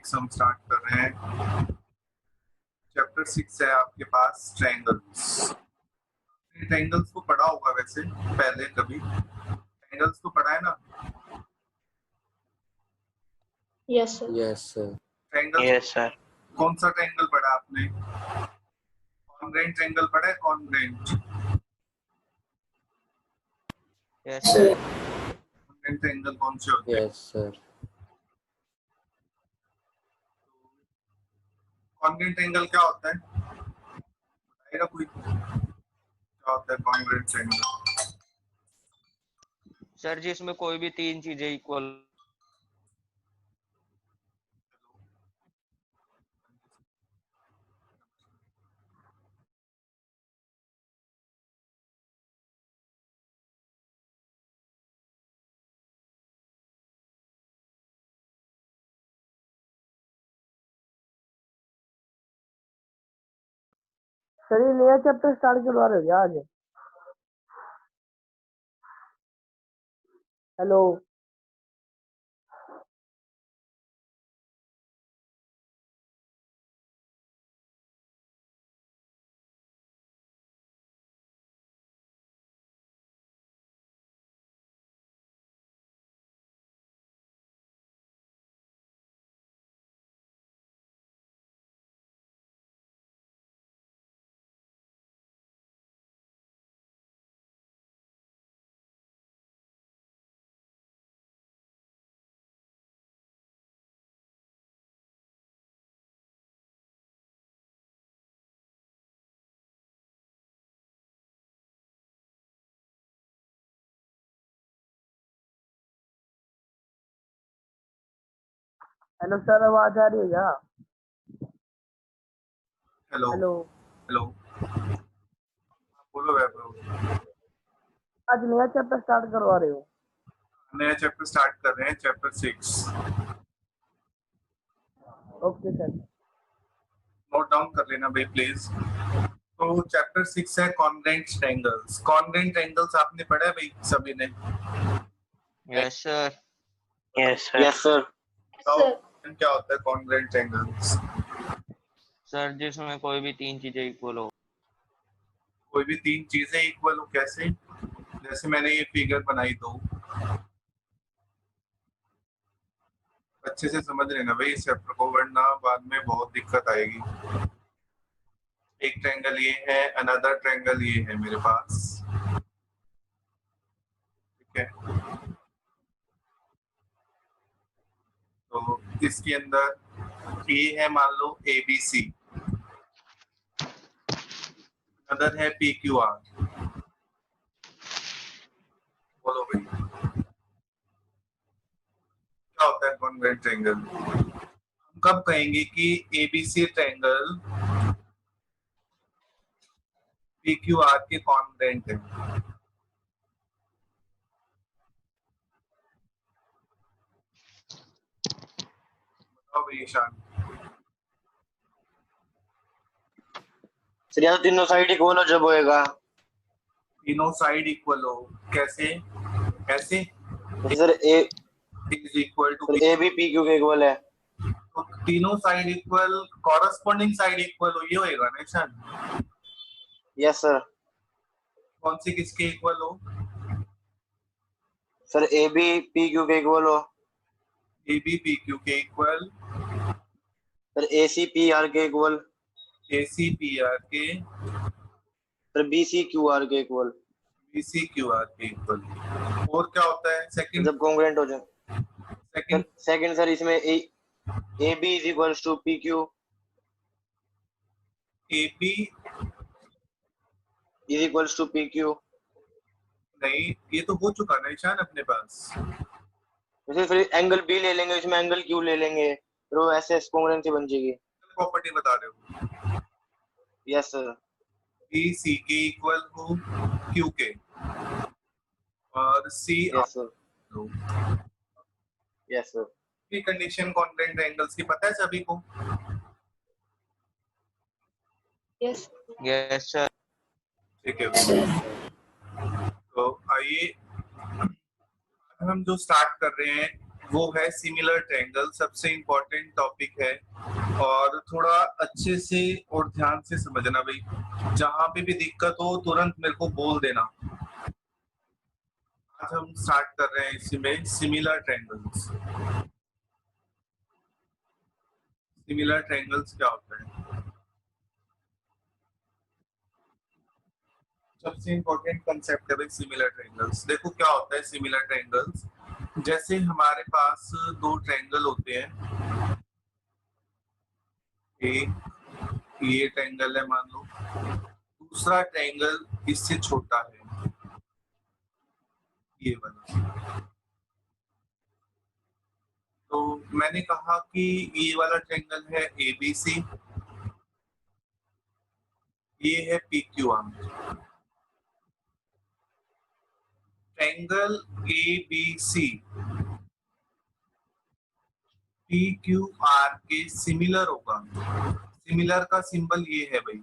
हम स्टार्ट कर रहे हैं। चैप्टर 6 है आपके पास ट्रायंगल्स। ट्रायंगल्स को पढ़ा होगा वैसे पहले कभी, ट्रायंगल्स को पढ़ा है ना? Yes sir. Yes sir. Triangles yes sir. कौन सा ट्रायंगल पढ़ा आपने? कॉन्ग्रेंट ट्रायंगल पढ़ा है? Congruent yes sir. Congruent triangle कौन से होते हैं? Yes sir. कॉन्ग्रेंट ट्रायंगल क्या होता है, बताएगा कोई? क्या होता है कॉन्ग्रेंट ट्रायंगल? सर जिसमें कोई भी तीन चीजें इक्वल। सर ये नया चैप्टर स्टार्ट करवा रहे हो क्या आज? हेलो हेलो सर, आवाज आ रही है क्या? हेलो हेलो हेलो, बोलो वैभव। आज नया चैप्टर स्टार्ट करवा रहे हो? नया चैप्टर स्टार्ट कर रहे हैं, chapter 6। Okay sir. Note down कर लेना भाई प्लीज। तो चैप्टर 6 है कॉन्ग्रेंट ट्रायंगल्स। कॉन्ग्रेंट ट्रायंगल्स आपने पढ़ा है भाई सभी ने? Yes sir. Yes sir. Yes sir. क्या होता है कॉन्ग्रेंट ट्रायंगल्स? सर जिसमें कोई भी तीन चीजें इक्वल हो। कोई भी तीन चीजें इक्वल हो कैसे? जैसे मैंने ये फिगर बनाई दो, अच्छे से समझ लेना भाई इस चैप्टर को, वरना बाद में बहुत दिक्कत आएगी। एक ट्रायंगल ये है, अनदर ट्रायंगल ये है मेरे पास, ठीक है? तो इसके अंदर ए है, मान लो ABC, अनदर है PQR। बोलो भाई क्या होता है कॉन्ग्रेंट ट्रायंगल? हम कब कहेंगे कि ABC ट्रायंगल PQR के कॉन्ग्रेंट है? बताओ भाई ईशान। सर यहाँ तीनों साइड इक्वल हो जब होएगा। तीनों साइड इक्वल हो कैसे? कैसे? Sir A is equal to sir A भी पी क्यू के इक्वल है। तो तीनों side equal, corresponding side equal हो, ये होएगा ना ईशान? Yes sir. कौन सी किसके इक्वल हो? सर ए भी पी क्यू के इक्वल हो। AB PQ के इक्वल। Sir A C P R के इक्वल। AC PR के। Sir B C Q R के इक्वल। BC QR के इक्वल। और क्या होता है सेकंड? जब कॉन्ग्रेंट हो जाए। सेकंड सेकंड सर इसमें A B is equals to P Q AB is equals to P Q. नहीं, ये तो हो चुका ना ईशान अपने पास। फिर एंगल बी ले लेंगे, इसमें एंगल क्यू ले लेंगे, फिर वो ऐसे कॉन्ग्रेंसी बन जाएगी। प्रॉपर्टी बता रहे हो? Yes sir. BC के इक्वल हो Q के, और C यस सर। हो। Yes sir. ये कंडीशन कॉन्ग्रेंट एंगल्स की पता है सभी को? Yes yes sir. ठीक है, तो आइए हम जो स्टार्ट कर रहे हैं वो है सिमिलर ट्रायंगल, सबसे इम्पोर्टेंट टॉपिक है और थोड़ा अच्छे से और ध्यान से समझना भाई, जहां पे भी दिक्कत हो तुरंत मेरे को बोल देना। आज हम स्टार्ट कर रहे हैं इसमें सिमिलर ट्रायंगल्स। सिमिलर ट्रायंगल्स क्या होता है? सबसे इम्पोर्टेंट कंसेप्ट है भाई सिमिलर ट्रायंगल्स। देखो क्या होता है सिमिलर ट्रायंगल्स, जैसे हमारे पास दो ट्रायंगल होते हैं, एक ये ट्रायंगल है मान लो, दूसरा ट्रायंगल इससे छोटा है, ये वाला। तो मैंने कहा कि ये वाला ट्रायंगल है ABC, ये है PQR। ट्रायंगल ABC PQR के सिमिलर होगा। सिमिलर का सिंबल ये है भाई,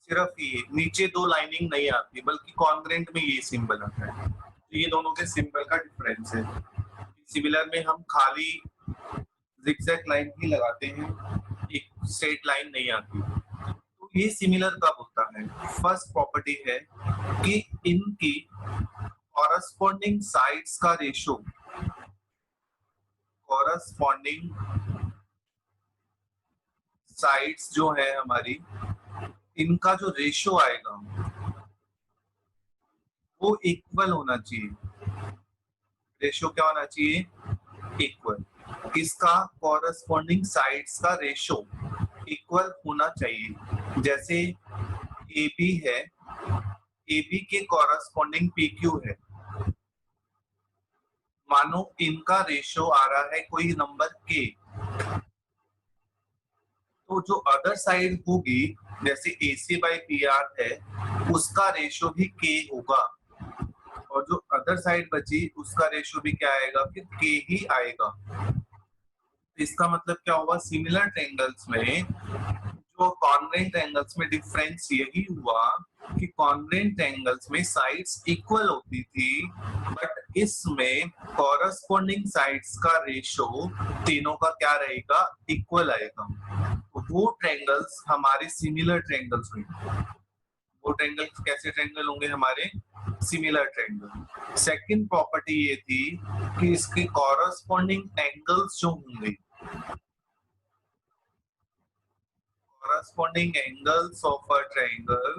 सिर्फ ये नीचे दो लाइनिंग नहीं आती बल्कि कॉन्ग्रेंट में ये सिंबल आता है। तो ये दोनों के सिंबल का डिफरेंस है। सिमिलर में हम खाली जिगजैग लाइन ही लगाते हैं, एक स्ट्रेट लाइन नहीं आती। तो ये सिमिलर कब होता है? फर्स्ट प्रॉपर्टी है कि इनकी कॉरस्पॉन्डिंग साइड्स का रेशो, कॉरस्पॉन्डिंग साइड्स जो है हमारी, इनका जो रेशो आएगा वो इक्वल होना चाहिए। रेशो क्या होना चाहिए? इक्वल। इसका कॉरस्पॉन्डिंग साइड्स का रेशो इक्वल होना चाहिए। जैसे AB है, AB के कॉरस्पॉन्डिंग PQ है, मानो इनका रेशो आ रहा है कोई नंबर K, तो जो अदर साइड होगी जैसे AC by PR है, उसका रेशो भी K होगा, और जो अदर साइड बची उसका रेशो भी क्या आएगा? फिर K ही आएगा। इसका मतलब क्या होगा? सिमिलर ट्रायंगल्स में जो कॉन्ग्रेंट ट्रायंगल्स में डिफरेंस यही हुआ कि कॉन्ग्रेंट ट्रायंगल्स में साइड्स इक्वल होती थी, बट इसमें कॉरस्पॉन्डिंग साइड्स का रेशो तीनों का क्या रहेगा? इक्वल आएगा। वो ट्रायंगल्स हमारे सिमिलर ट्रायंगल्स होंगे। वो ट्रायंगल्स कैसे ट्रायंगल होंगे? हमारे सिमिलर ट्रायंगल। सेकंड प्रॉपर्टी ये थी कि इसके कॉरस्पॉन्डिंग एंगल्स जो होंगे, corresponding angles of a triangle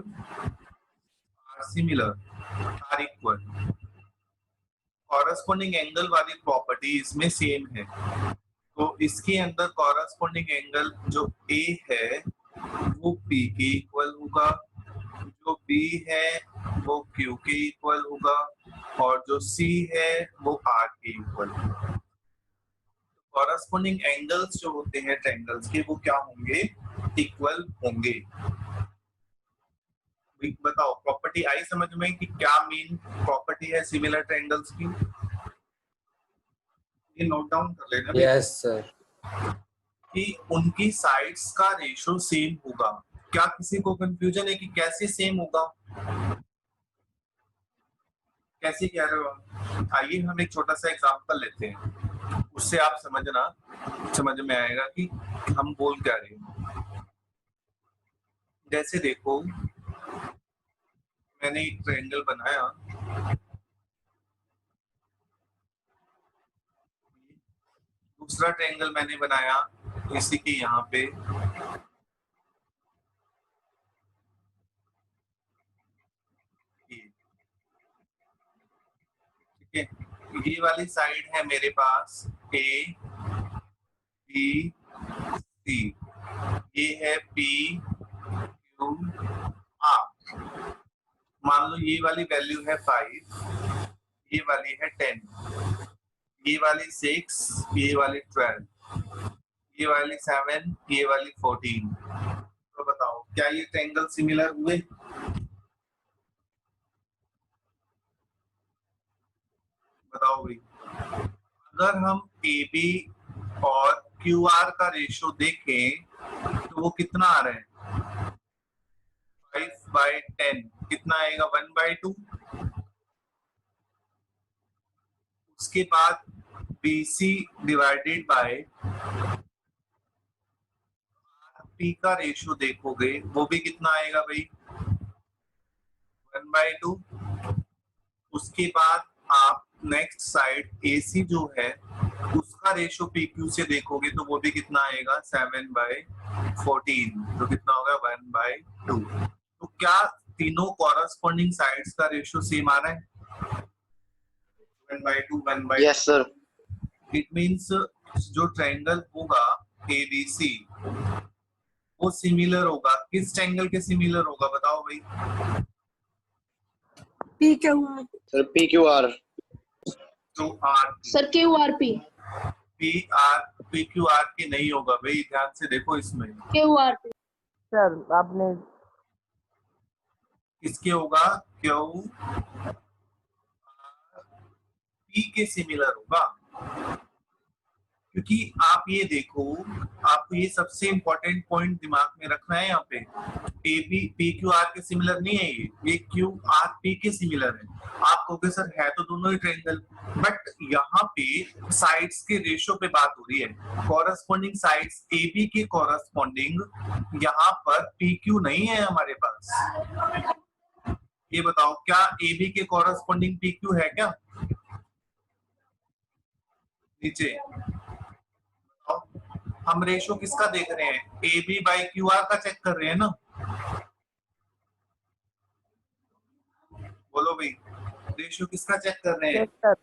are similar, are equal. corresponding angle वाली प्रॉपर्टी इसमें सेम है, तो इसके अंदर corresponding एंगल जो A है वो P के इक्वल होगा, जो B है वो Q के इक्वल होगा, और जो C है वो R के इक्वल होगा। कॉरस्पॉन्डिंग एंगल्स जो होते हैं ट्रायंगल्स के वो क्या होंगे? इक्वल होंगे। बताओ प्रॉपर्टी आई समझ में कि क्या मेन प्रॉपर्टी है सिमिलर ट्रायंगल्स की? ये नोट डाउन कर लेना। Yes sir. कि उनकी साइड्स का रेशो सेम होगा। क्या किसी को कंफ्यूजन है कि कैसे सेम होगा? कैसे कह रहे हो? आइए हम एक छोटा सा एग्जांपल लेते हैं, उससे आप समझ में आएगा कि हम बोल क्या रहे हैं। जैसे देखो मैंने एक ट्रायंगल बनाया, दूसरा ट्रायंगल मैंने बनाया इसी के यहाँ पे, ठीक है। ये वाली साइड है मेरे पास A B C, ये है P Q R। मान लो ये वाली वैल्यू है 5, ये वाली है 10, ये वाली 6, ये वाली 12, ये वाली 7, ये वाली 14। तो बताओ क्या ये ट्रायंगल सिमिलर हुए? बताओ भाई। अगर हम AB और QR का रेशो देखें तो वो कितना आ रहा है? 5/10 कितना आएगा? 1/2। उसके बाद BC डिवाइडेड बाय P का रेशियो देखोगे वो भी कितना आएगा भाई 1/2। उसके बाद आप नेक्स्ट साइड AC जो है उसका रेशियो PQ से देखोगे तो वो भी कितना आएगा 7/14, तो कितना होगा 1/2। तो क्या तीनों कॉरस्पॉन्डिंग साइड्स का रेशियो सेम आ रहा है 1/2 1/2? Yes sir. इट मींस जो ट्रायंगल होगा ABC वो सिमिलर होगा, किस ट्रायंगल के सिमिलर होगा बताओ भाई? Sir PQR। जो R सर QRP PQR की नहीं होगा भाई, ध्यान से देखो इसमें QRP सर आपने इसके होगा क्यों P के सिमिलर होगा, क्योंकि आप ये देखो आपको ये सबसे इंपॉर्टेंट पॉइंट दिमाग में रखना है। यहाँ पे PQR के सिमिलर नहीं है, ये QRP के सिमिलर है। आप कहोगे सर है तो दोनों ही ट्रायंगल, बट यहाँ पे साइड्स के रेशियो पे बात हो रही है। कॉरस्पॉन्डिंग साइड्स AB के कॉरस्पॉन्डिंग यहाँ पर PQ नहीं है हमारे पास। ये बताओ क्या AB के कॉरस्पॉन्डिंग PQ है क्या? नीचे हम रेशियो किसका देख रहे हैं? AB/QR का चेक कर रहे हैं ना। बोलो भाई रेशियो किसका चेक कर रहे हैं? यस सर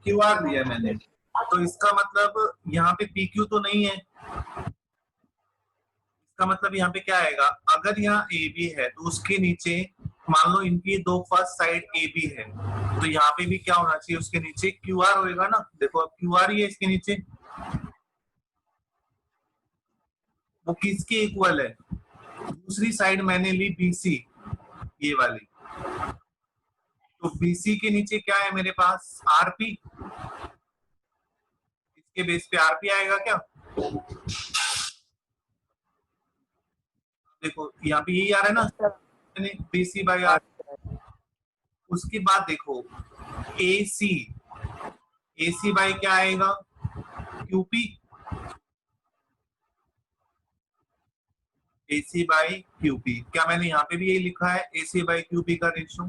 QR दिया है मैंने, तो इसका मतलब यहाँ पे PQ तो नहीं है। इसका मतलब यहाँ पे क्या आएगा? अगर यहाँ AB है तो उसके नीचे मान लो इनकी दो फर्स्ट साइड AB है तो यहाँ पे भी क्या होना चाहिए? उसके नीचे QR होएगा ना। देखो अब QR ही है इसके नीचे, वो किसके इक्वल है? दूसरी साइड मैंने ली BC ये वाली, तो BC के नीचे क्या है मेरे पास? RP। इसके बेस पे RP आएगा क्या? देखो यहाँ पे यही आ रहा है ना BC/RP। उसके बाद देखो AC बाय क्या आएगा? QP। AC/QP, क्या मैंने यहाँ पे भी यही लिखा है AC/QP का रेशियो?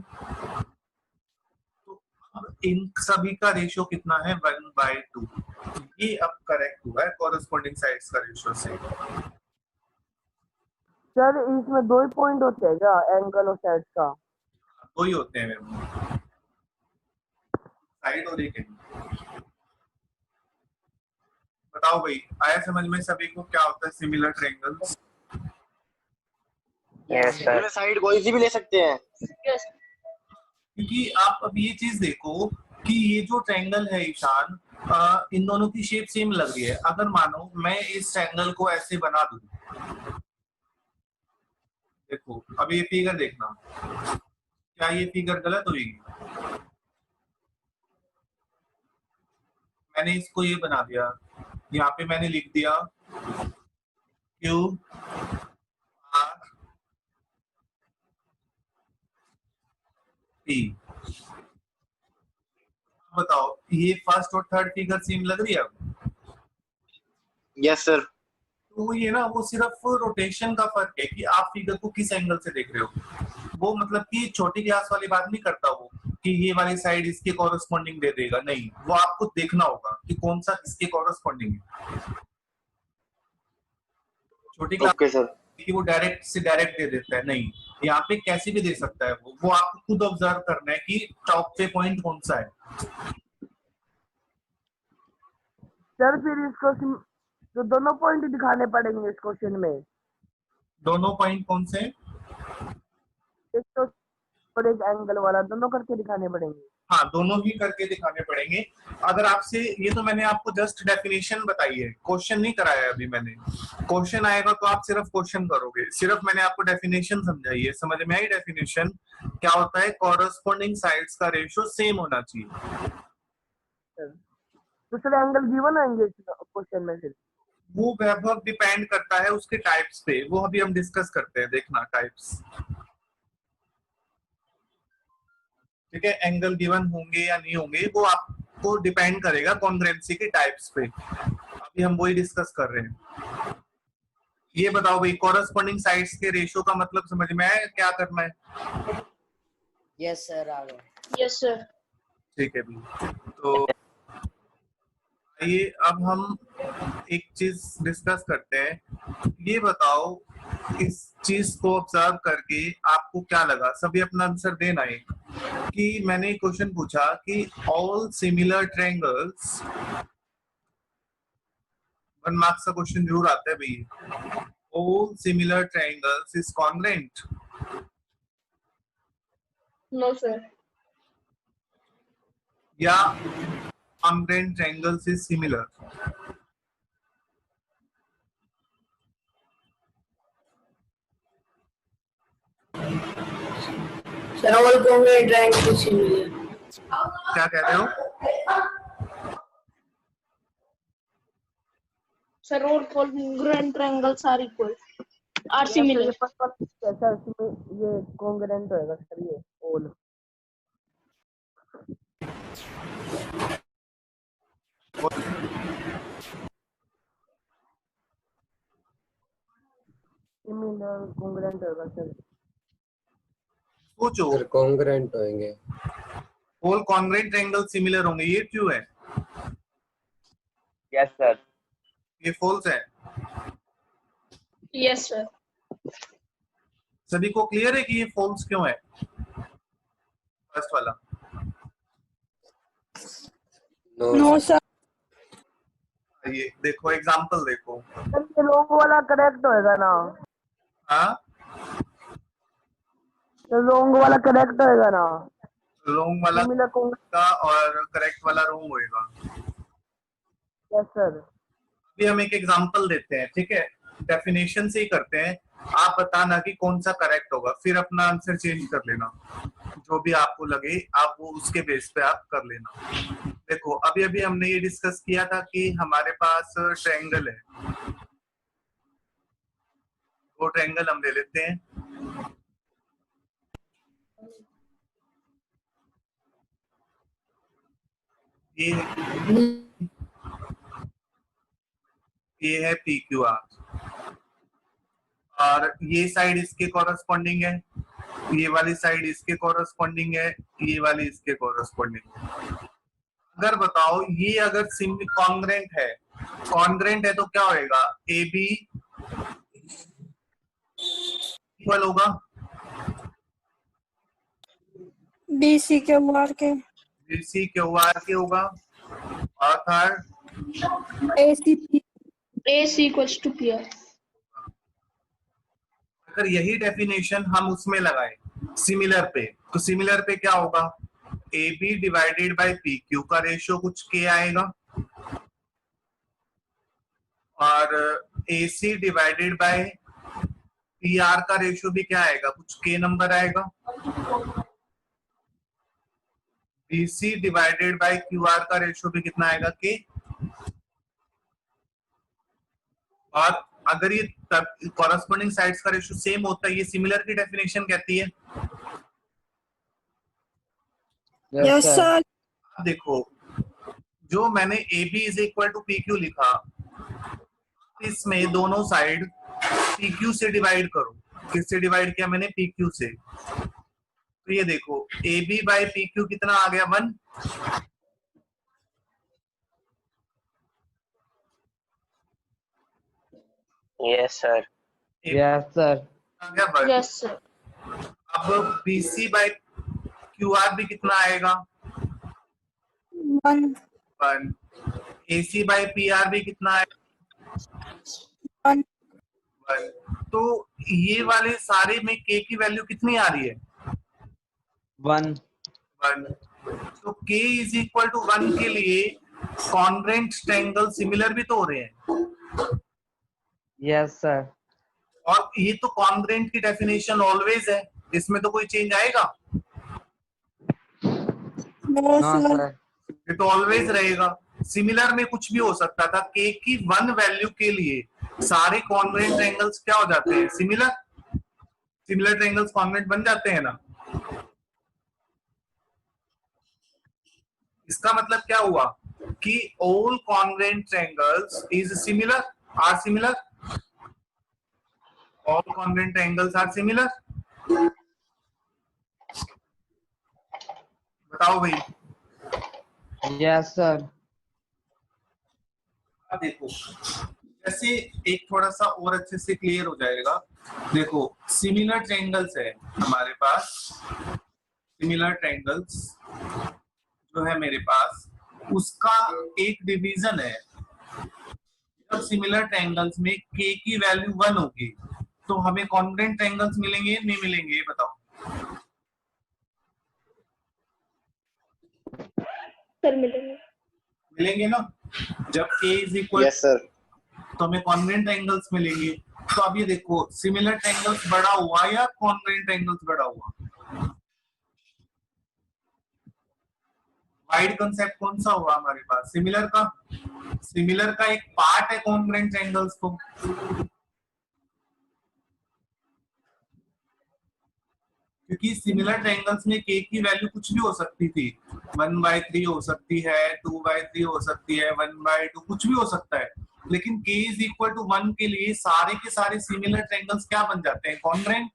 तो अब इन सभी का रेशियो कितना है? 1/2। ये अब करेक्ट हुआ है कॉरस्पॉन्डिंग साइड्स का रेशियो से। सर इसमें दो ही पॉइंट होते हैं क्या एंगल और साइड का? दो ही होते हैं मेरे में, साइड और एक एंगल। बताओ भाई आया समझ में सभी को क्या होता है similar triangles? Yes sir. Side कोई सी भी ले सकते हैं। यस क्योंकि आप अब ये चीज देखो कि ये जो ट्रायंगल है ईशान, इन दोनों की शेप सेम लग रही है। अगर मानो मैं इस ट्रायंगल को ऐसे बना दूं, देखो अब ये फिगर देखना, क्या ये फिगर गलत होगी? मैंने इसको ये बना दिया, यहाँ पे मैंने लिख दिया QRP। बताओ ये फर्स्ट और थर्ड फिगर सेम लग रही है अब? Yes sir. तो ये ना वो सिर्फ रोटेशन का फर्क है कि आप फिगर को किस एंगल से देख रहे हो। वो मतलब कि छोटी क्लास वाली बात नहीं करता वो कि ये वाली साइड इसके कॉरस्पॉन्डिंग दे देगा, नहीं, वो आपको देखना होगा कि कौन सा इसके कॉरस्पॉन्डिंग है। छोटी क्लास ओके सर। कि वो डायरेक्ट से डायरेक्ट दे देता है, नहीं, यहाँ पे कैसे भी दे सकता है वो आपको खुद ऑब्जर्व करना है कि टॉप पे पॉइंट कौन सा है। सर फिर इसको तो दोनों पॉइंट दिखाने पड़ेंगे इस क्वेश्चन में। दोनों पॉइंट कौन से? एक तो और एक एंगल वाला, दोनों करके दिखाने पड़ेंगे। हाँ दोनों ही करके दिखाने पड़ेंगे। अगर आपसे ये तो मैंने आपको जस्ट डेफिनेशन बताई है, क्वेश्चन नहीं कराया है अभी मैंने। क्वेश्चन आएगा तो आप सिर्फ क्वेश्चन करोगे, सिर्फ मैंने आपको डेफिनेशन समझाई है। समझ में आई डेफिनेशन? क्या होता है? कॉरस्पॉन्डिंग साइड्स का रेशियो सेम होना चाहिए। दूसरे एंगल गिवन आएंगे क्वेश्चन में फिर? वो वैभव डिपेंड करता है उसके टाइप्स पे, वो अभी हम डिस्कस करते हैं, देखना टाइप्स। ठीक है, एंगल गिवन होंगे या नहीं होंगे वो आप को डिपेंड करेगा कॉन्ग्रुएंसी के टाइप्स पे। अभी हम वही डिस्कस कर रहे हैं। ये बताओ भाई, कॉरस्पॉन्डिंग साइड्स के रेशियो का मतलब समझ में आया, क्या करना है? यस सर, आ गए। Yes, sir. ठीक है भाई। तो आइए अब हम एक चीज डिस्कस करते हैं। ये बताओ, इस चीज को ऑब्जर्व करके आपको क्या लगा? सभी अपना आंसर देना है कि मैंने क्वेश्चन पूछा कि ऑल सिमिलर ट्रायंगल्स, 1 मार्क्स का क्वेश्चन जरूर आता है भाई। All similar triangles is congruent? No, sir. या congruent triangles is similar? Sir all congruent triangle is similar. क्या कह रहे हो? Sir, all congruent triangles are equal. Are sir similar. ये पता कैसा इसमें ये कॉन्ग्रुएंट होएगा सर, ये ऑल सिमिलर कॉन्ग्रुएंट होगा सर। सोचो, सर कॉन्ग्रुएंट होंगे। ऑल कॉन्ग्रुएंट ट्रायंगल सिमिलर होंगे, ये ट्रू है? Yes sir. ये फॉल्स है? Yes, sir. सभी को क्लियर है कि ये फॉल्स क्यों है? फर्स्ट वाला। No sir. ये देखो, एग्जांपल देखो। सर ये लॉन्ग वाला करेक्ट होएगा ना? हाँ, तो लॉन्ग वाला करेक्ट होएगा ना? रॉन्ग वाला सिमिलर कॉन्ग्रुएंट। का और करेक्ट वाला रॉन्ग होएगा। Yes sir. अभी हम एक एग्जांपल देते हैं, ठीक है? डेफिनेशन से ही करते हैं। आप बताना कि कौन सा करेक्ट होगा, फिर अपना आंसर चेंज कर लेना। जो भी आपको लगे आप वो उसके बेस पे आप कर लेना। देखो, अभी अभी हमने ये डिस्कस किया था कि हमारे पास ट्रायंगल है। वो ट्रायंगल हम ले लेते हैं। ये है पी क्यू आर, और ये साइड इसके कॉरस्पॉन्डिंग है, ये वाली साइड इसके कॉरस्पॉन्डिंग है, ये वाली इसके कॉरस्पॉन्डिंग है। अगर बताओ, ये अगर कॉन्ग्रुएंट है, कॉन्ग्रुएंट है तो क्या होएगा? ए बी इक्वल होगा बी सी के मार के बी सी क्यू आर के होगा, और third A C P. AC equals to PR. अगर यही डेफिनेशन हम उसमें लगाए सिमिलर पे, तो सिमिलर पे क्या होगा? A B divided by P Q का रेशियो कुछ के आएगा, और A C divided by P R का रेशियो भी क्या आएगा? कुछ के नंबर आएगा। B C divided by Q R का रेशियो भी कितना आएगा? के। और अगर ये कॉरस्पॉन्डिंग साइड्स का रेशियो सेम होता है, ये सिमिलर की डेफिनेशन कहती है। Yes sir. अब देखो, जो मैंने A B is equal to P Q लिखा, इसमें दोनों साइड पी क्यू से डिवाइड करो। किससे डिवाइड किया मैंने? पी क्यू से। तो ये देखो, A B by P Q कितना आ गया? 1। Yes sir. Yes sir. आ गया 1। Yes, sir. अब B C by Q R भी कितना आएगा? 1 1। A C by P R भी कितना आएगा? 1 1। तो ये वाले सारे में के की वैल्यू कितनी आ रही है? 1 1। तो k इज इक्वल टू 1 के लिए कॉन्ग्रुएंट ट्रायंगल सिमिलर भी तो हो रहे हैं। Yes sir. और ये तो कॉन्ग्रुएंट की डेफिनेशन ऑलवेज है, इसमें तो कोई चेंज आएगा? No sir. ये तो ऑलवेज रहेगा। सिमिलर में कुछ भी हो सकता था। k की 1 वैल्यू के लिए सारे कॉन्ग्रुएंट ट्रायंगल्स क्या हो जाते हैं? सिमिलर। सिमिलर ट्रायंगल्स कॉन्ग्रुएंट बन जाते हैं ना। इसका मतलब क्या हुआ कि all congruent triangles is similar, are similar, all congruent triangles are similar. बताओ भाई। Yes, sir. अब देखो जैसे एक थोड़ा सा और अच्छे से क्लियर हो जाएगा। देखो सिमिलर ट्रायंगल्स है हमारे पास, सिमिलर ट्रायंगल्स जो है मेरे पास, उसका एक डिवीजन है। जब सिमिलर ट्रायंगल्स में k की वैल्यू 1 होगी तो हमें कॉन्ग्रुएंट ट्रायंगल्स मिलेंगे नहीं मिलेंगे, ये बताओ। सर मिलेंगे। मिलेंगे ना, जब k is equal yes sir. तो हमें कॉन्ग्रुएंट ट्रायंगल्स मिलेंगे। तो अब ये देखो सिमिलर ट्रायंगल्स बड़ा हुआ या कॉन्ग्रुएंट ट्रायंगल्स बड़ा हुआ? वाइड कंसेप्ट कौन सा हुआ हमारे पास? सिमिलर का। सिमिलर का एक पार्ट है कॉन्ग्रुएंट ट्रायंगल्स तो। क्योंकि सिमिलर ट्रायंगल्स में k की वैल्यू कुछ भी हो सकती थी, 1/3 हो सकती है, 2/3 हो सकती है, 1/2 कुछ भी हो सकता है। लेकिन k इज इक्वल टू 1 के लिए सारे के सारे सिमिलर ट्रायंगल्स क्या बन जाते हैं? कॉन्ग्रुएंट।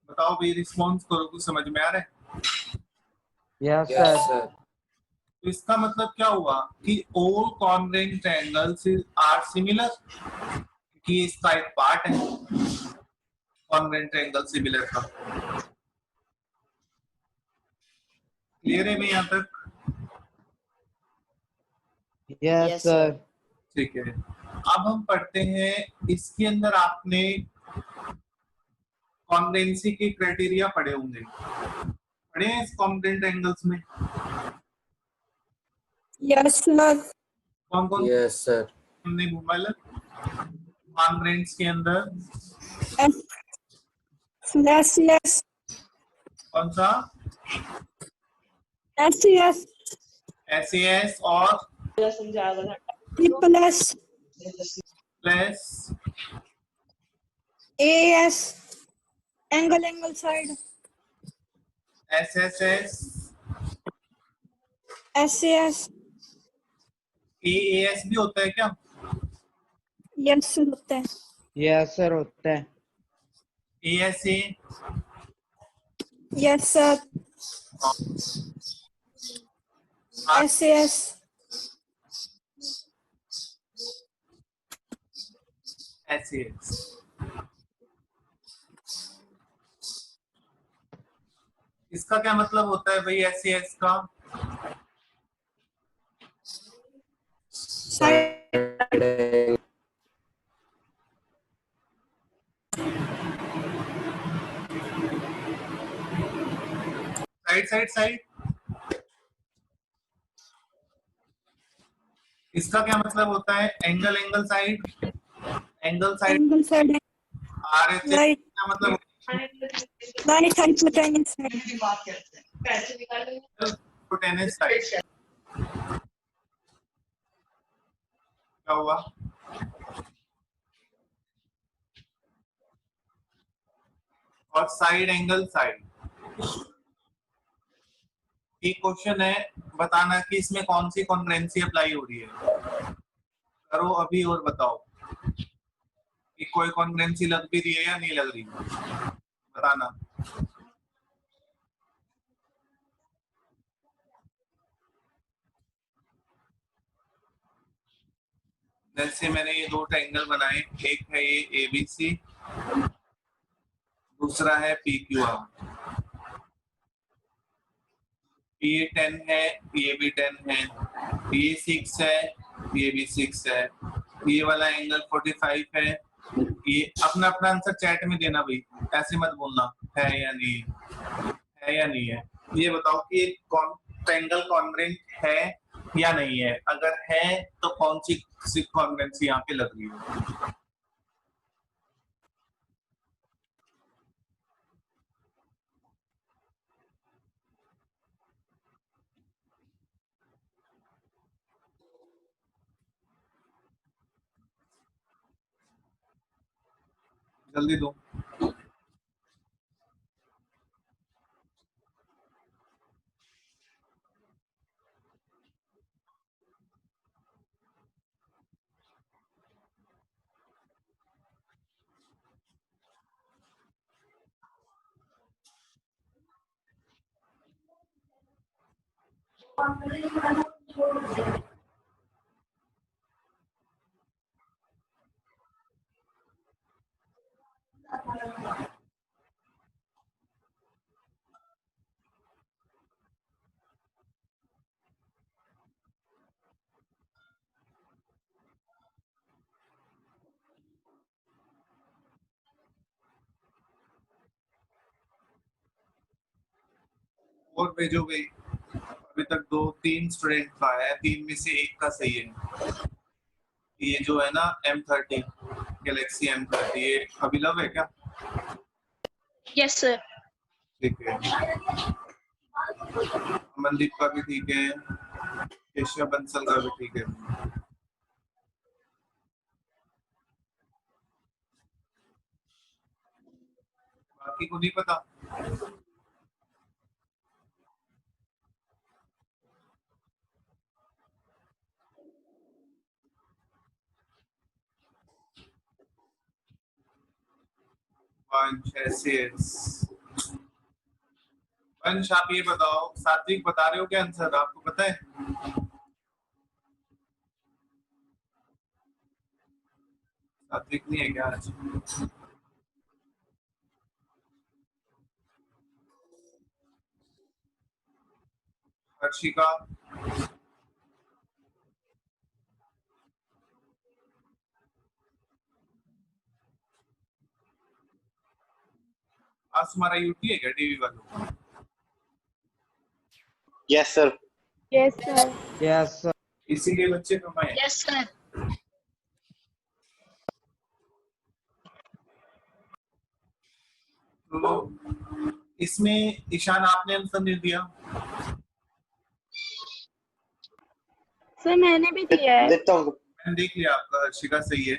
बताओ भाई, रिस्पॉन्स करो, कुछ समझ में आ रहा है? Yes, Yes, sir. sir. तो इसका मतलब क्या हुआ कि all congruent triangles are similar, कि इसका एक पार्ट है congruent triangle सिमिलर का। क्लियर है भाई यहाँ तक? Yes, sir. ठीक है। अब हम पढ़ते हैं इसके अंदर आपने कॉन्ग्रुएंसी के क्राइटेरिया पढ़े होंगे, पढ़े हैं इस कॉन्ग्रुएंट ट्रायंगल्स में? Yes, sir. कौन कौन Yes, sir. हमने घूमा कॉन्ग्रुएंट्स के अंदर? Yes, yes. कौन सा? S, yes. SAS और Triple S. Plus AS. Angle, angle side. SSS, SAS. AAS भी होता है क्या? Yes, sir, होता है। Yes, sir. होता है। ASA, Yes, sir. SAS. SAS। इसका क्या मतलब होता है भाई SAS का? Side. Side side side. इसका क्या मतलब होता है? Angle angle side, angle side. Angle side. RHS Right. का मतलब Right hypotenuse side. hypotenuse side. क्या हुआ? और साइड एंगल साइड। एक क्वेश्चन है, बताना कि इसमें कौन सी कॉन्ग्रुएंसी अप्लाई हो रही है। करो अभी और बताओ कि कोई कॉन्ग्रुएंसी लग भी रही है या नहीं लग रही, बताना। जैसे मैंने ये दो ट्रायंगल बनाए, एक है ये ABC, दूसरा है PQR। ये 10 है, ये भी 10 है, ये 6 है, ये भी 6 है, ये वाला एंगल 45 है। ये अपना अपना आंसर चैट में देना भाई, ऐसे मत बोलना है या नहीं है या नहीं है। ये बताओ कि ये ट्रायंगल कॉन्ग्रुएंट है या नहीं है। अगर है तो कौन सी कॉन्ग्रुएंसी यहाँ पे लग रही है? जल्दी दो। और भेजो भाई, अभी तक 2-3 स्टूडेंट का है, 3 में से एक का सही है। ये जो है ना M30 गैलेक्सी M30, ये अभिनव है क्या? Yes sir. ठीक है, अमनदीप का भी ठीक है, केशव बंसल का भी ठीक है। बाकी को नहीं पता। वंश एसएस, वंश आप ये बताओ, सात्विक बता रहे हो क्या आंसर? आपको पता है? सात्विक नहीं है क्या आज? हर्षिका, आज तुम्हारा यूटी है क्या टीवी वालों? Yes sir. Yes sir. Yes, sir. इसीलिए बच्चे कमाए। Yes sir. तो इसमें ईशान आपने आंसर नहीं दिया। सर मैंने भी दिया है। देखता हूँ। मैंने देख लिया आपका, हर्षिका सही है।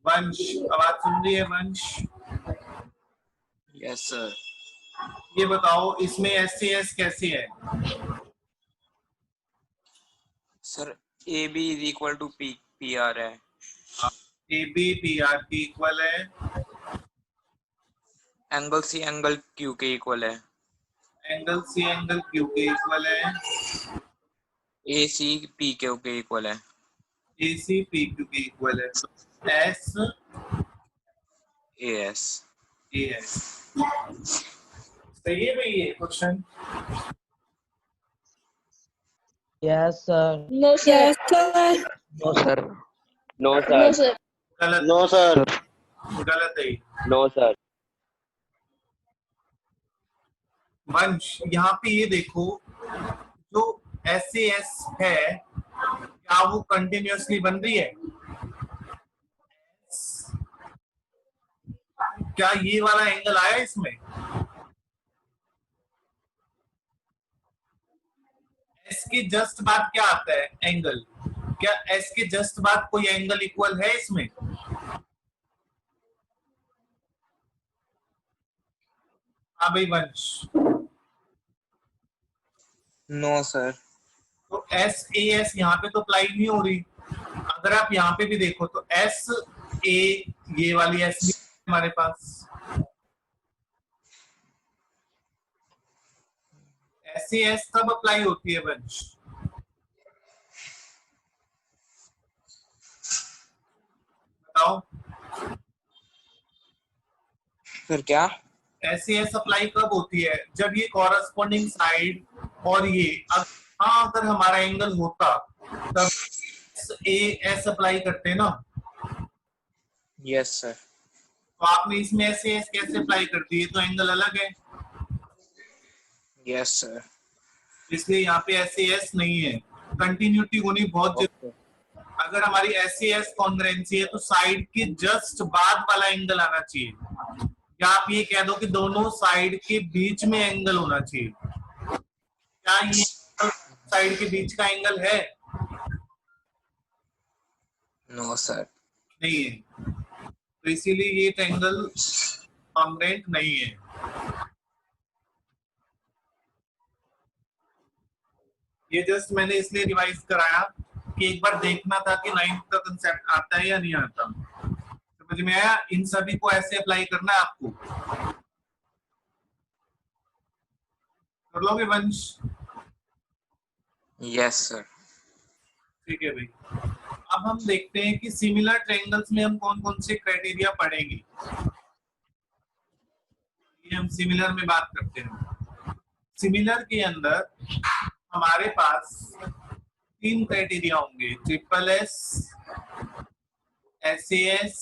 वंश, आवाज सुन रही है वंश? Yes sir. ये बताओ इसमें एससीएस कैसी है? Sir A B is equal to P P R है। ए बी पी आर की इक्वल है, एंगल सी एंगल क्यू के इक्वल है। एंगल सी एंगल क्यू के इक्वल है, ए सी पी क्यू के इक्वल है। ए सी पी क्यू के इक्वल है। S A S. A S सही है भाई ये question? Yes, sir. No sir. Yes, sir. No sir. No no sir. Sir. गलत, नो सर। गलत है। No sir. वंश, यहाँ पे ये देखो, जो एस है क्या वो कंटिन्यूअसली बन रही है? क्या ये वाला एंगल आया इसमें? एस के जस्ट बाद क्या आता है? एंगल। क्या एस के जस्ट बाद कोई एंगल इक्वल है इसमें? हाँ भाई वंश। No sir. तो एस ए एस यहाँ पे तो अप्लाई नहीं हो रही। अगर आप यहाँ पे भी देखो तो एस ए, ये वाली एस भी हमारे पास, एस ए एस कब अप्लाई होती है वंश? बताओ। फिर क्या? एस ए एस अप्लाई कब होती है? जब ये कॉरस्पॉन्डिंग साइड और ये अगर हमारा एंगल होता तब ए एस अप्लाई करते हैं ना। Yes sir. तो आपने इसमें एस ए एस कैसे अप्लाई कर दी? तो एंगल अलग है, यस सर। इसलिए यहाँ पे एस ए एस नहीं है। कंटिन्यूटी होनी बहुत जरूरी है। अगर हमारी एस ए एस कॉन्ग्रुएंसी है तो साइड के जस्ट बाद वाला एंगल आना चाहिए, या आप ये कह दो कि दोनों साइड के बीच में एंगल होना चाहिए। क्या ये साइड के बीच का एंगल है? No sir. नहीं है, तो इसीलिए ये ट्रायंगल कॉन्ग्रुएंट नहीं है। ये जस्ट मैंने इसलिए रिवाइज कराया कि एक बार देखना था कि 9th का कंसेप्ट आता है या नहीं आता। समझ में आया? इन सभी को ऐसे अप्लाई करना है आपको। कर लोगे वंश? Yes sir. ठीक है भाई। अब हम देखते हैं कि सिमिलर ट्रायंगल्स में हम कौन कौन से क्राइटेरिया पढ़ेंगे। ये हम सिमिलर में बात करते हैं। सिमिलर के अंदर हमारे पास 3 क्राइटेरिया होंगे, ट्रिपल एस, SAS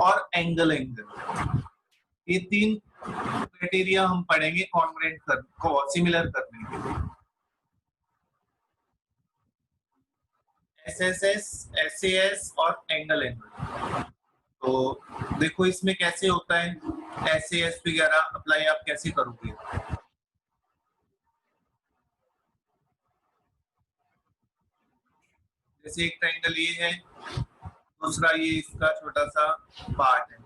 और एंगल एंगल। ये 3 क्राइटेरिया हम पढ़ेंगे कॉन्ग्रुएंट को सिमिलर करने के लिए। SSS, SAS और एंगल एंगल। तो देखो इसमें कैसे होता है, SAS वगैरह अप्लाई आप कैसे करोगे। जैसे एक ट्रायंगल ये है, दूसरा ये इसका छोटा सा पार्ट है।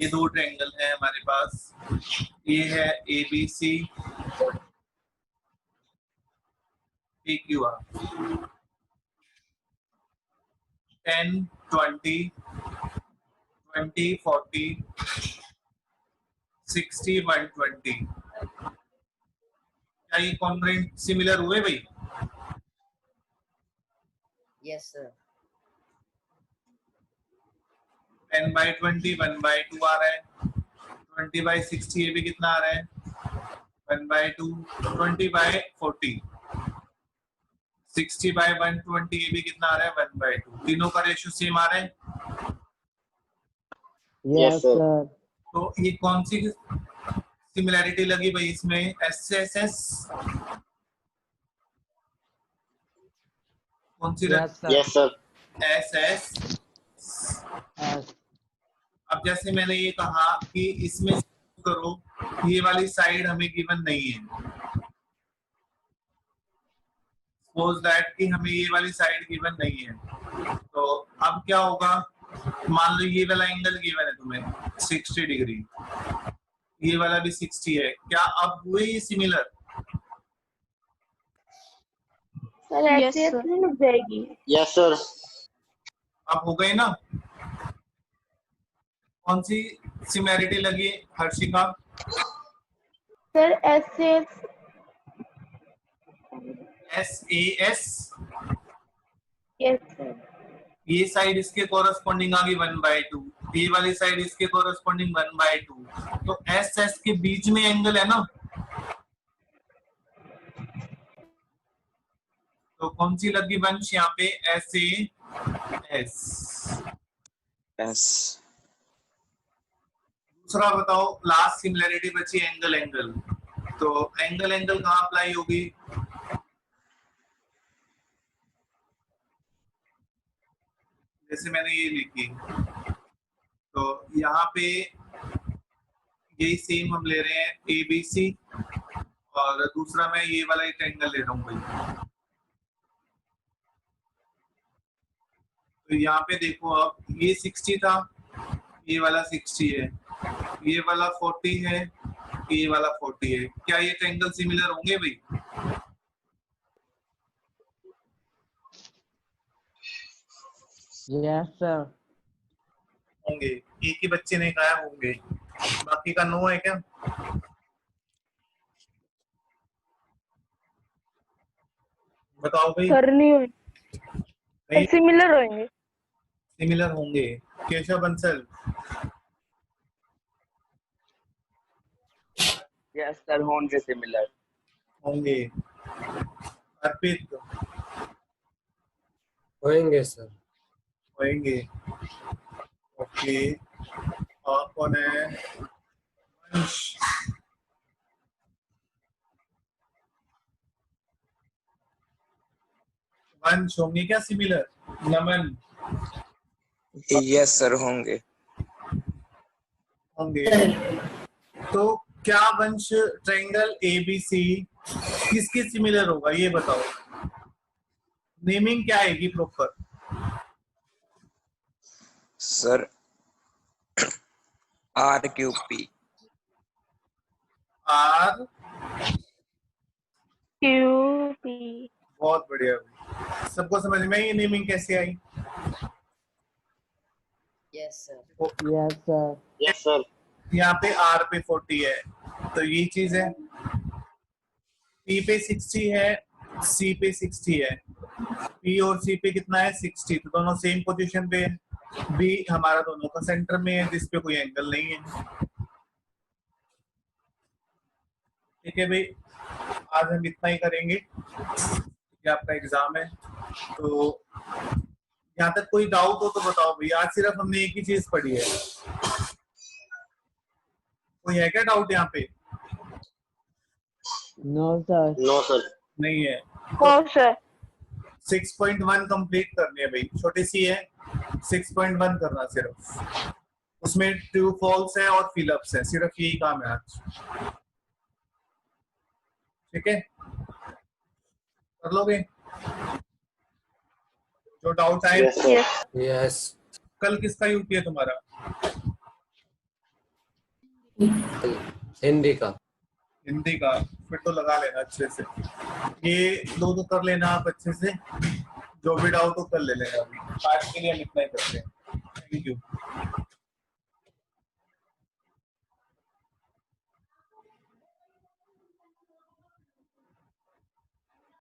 ये 2 ट्रायंगल है हमारे पास। ये है ABC, PQR, 10, 20, 20, 40, 60, 120। क्या ये कॉन्ग्रुएंट सिमिलर हुए भाई? Yes, sir. 10/20 1/2 आ रहा है। 20/60 ये भी कितना आ रहा है? 1/2। 20/40, 60/120 ये भी कितना आ रहा है? 1/2। तीनों का रेशियो सेम आ रहा है। Yes, sir. तो ये कौन सी सिमिलैरिटी लगी भाई इसमें? SSS कौन सी Yes, sir. Yes sir. SS। Yes. अब जैसे मैंने ये कहा कि इसमें करो, ये वाली साइड हमें गिवन नहीं है। सपोज दैट कि हमें ये वाली साइड गिवन नहीं है, तो अब क्या होगा? मान लो ये वाला एंगल गिवन है तुम्हें 60 डिग्री, ये वाला भी 60 है। क्या अब हुए ये similar? Sir Yes, SS sir. नहीं लग जाएगी? Yes sir. अब हो गए ना? कौन सी सिमिलैरिटी लगी Harshika? Sir SS. SAS। Yes sir. ये साइड इसके कोरस्पॉन्डिंग आ गई 1/2, ये वाली साइड इसके कोरस्पॉन्डिंग 1/2। तो SS के बीच में एंगल है ना, तो कौन सी लगी वंश यहाँ पे? SAS। यस। दूसरा बताओ, लास्ट सिमिलैरिटी बची एंगल एंगल। तो एंगल एंगल कहाँ अप्लाई होगी? जैसे मैंने ये लिखी, तो यहाँ पे यही सेम हम ले रहे हैं ABC, और दूसरा मैं ये वाला एक एंगल ले रहा हूँ भाई। तो यहाँ पे देखो, अब ये 60 था, ये वाला 60 है, ये वाला 40 है, ये वाला 40 है। क्या ये ट्रायंगल सिमिलर होंगे भाई? Yes, sir. होंगे। एक ही बच्चे ने कहा होंगे, बाकी का नो है क्या? बताओ भाई। सर नहीं होंगे, नहीं, सिमिलर होंगे। सिमिलर होंगे। केशव बंसल, यस सर, होंगे सिमिलर। होंगे। अर्पित, होंगे सर। होंगे। ओके, और कौन है? वंश, वंश होंगे क्या सिमिलर? नमन, यस सर होंगे। होंगे। तो क्या वंश ट्रायंगल ABC किसके सिमिलर होगा ये बताओ। नेमिंग क्या आएगी proper? Sir RQP। R। QP। बहुत बढ़िया। सबको समझ में ये नेमिंग कैसे आई? Yes, sir. Yes sir. यहाँ पे R पे 40 है, तो ये चीज है। P पे 60 है, C पे 60 है। P और C पे कितना है 60, तो दोनों सेम पोजीशन पे है। B हमारा दोनों का सेंटर में है, जिसपे कोई एंगल नहीं है। ठीक है भाई, आज हम इतना ही करेंगे, ये आपका एग्जाम है। तो यहाँ तक कोई डाउट हो तो बताओ भाई, आज सिर्फ हमने एक ही चीज पढ़ी है। कोई है क्या डाउट यहाँ पे? No, sir. No sir. नहीं है। हाँ सर। 6.1 कंप्लीट करनी है भाई, छोटी सी है, 6.1 करना सिर्फ। उसमें ट्रू फॉल्स है और फिलअप्स है, सिर्फ यही काम है आज। ठीक है, कर लोगे? जो डाउट आए। Yes sir. यस। कल किसका यूटी है तुम्हारा? हिंदी का। हिंदी का, फिर तो लगा लेना अच्छे से। ये दो कर लेना आप अच्छे से, जो भी डाउट हो कर ले लेना। अभी आज के लिए हम इतना ही करते हैं। Thank you.